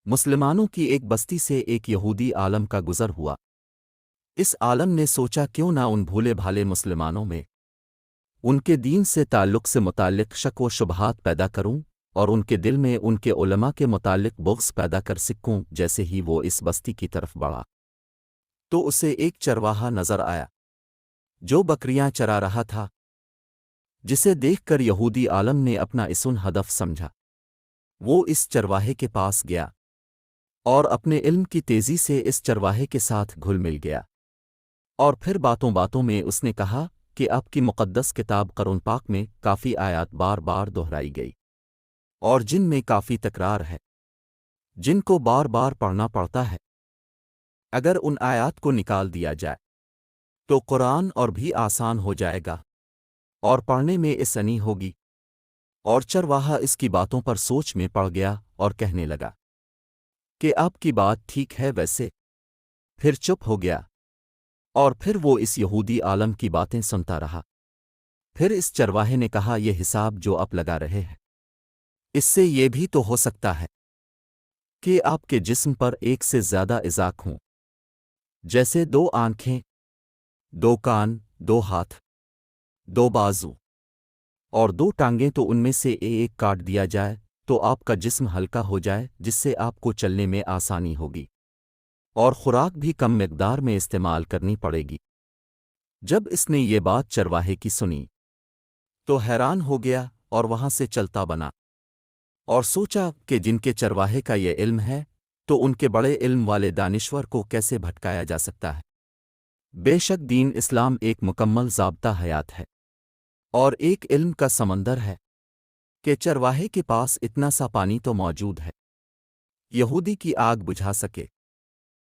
مسلمانوں کی ایک بستی سے ایک یہودی عالم کا گزر ہوا۔ اس عالم نے سوچا کیوں نہ ان بھولے بھالے مسلمانوں میں ان کے دین سے تعلق شک و شبہات پیدا کروں اور ان کے دل میں ان کے علماء کے متعلق بغض پیدا کر سکوں۔ جیسے ہی وہ اس بستی کی طرف بڑھا تو اسے ایک چرواہا نظر آیا جو بکریاں چرا رہا تھا، جسے دیکھ کر یہودی عالم نے اپنا اسن ہدف سمجھا۔ وہ اس چرواہے کے پاس گیا اور اپنے علم کی تیزی سے اس چرواہے کے ساتھ گھل مل گیا، اور پھر باتوں باتوں میں اس نے کہا کہ آپ کی مقدس کتاب قرآن پاک میں کافی آیات بار بار دہرائی گئی اور جن میں کافی تکرار ہے، جن کو بار بار پڑھنا پڑتا ہے۔ اگر ان آیات کو نکال دیا جائے تو قرآن اور بھی آسان ہو جائے گا اور پڑھنے میں آسانی ہوگی۔ اور چرواہا اس کی باتوں پر سوچ میں پڑ گیا اور کہنے لگا کہ آپ کی بات ٹھیک ہے، ویسے پھر چپ ہو گیا، اور پھر وہ اس یہودی عالم کی باتیں سنتا رہا۔ پھر اس چرواہے نے کہا، یہ حساب جو آپ لگا رہے ہیں، اس سے یہ بھی تو ہو سکتا ہے کہ آپ کے جسم پر ایک سے زیادہ اعضاء ہوں، جیسے 2 آنکھیں، 2 کان، 2 ہاتھ، 2 بازو اور 2 ٹانگیں، تو ان میں سے ایک کاٹ دیا جائے تو آپ کا جسم ہلکا ہو جائے، جس سے آپ کو چلنے میں آسانی ہوگی اور خوراک بھی کم مقدار میں استعمال کرنی پڑے گی۔ جب اس نے یہ بات چرواہے کی سنی تو حیران ہو گیا اور وہاں سے چلتا بنا، اور سوچا کہ جن کے چرواہے کا یہ علم ہے تو ان کے بڑے علم والے دانشور کو کیسے بھٹکایا جا سکتا ہے۔ بے شک دین اسلام ایک مکمل ضابطہ حیات ہے اور ایک علم کا سمندر ہے کہ چرواہے کے پاس اتنا سا پانی تو موجود ہے یہودی کی آگ بجھا سکے۔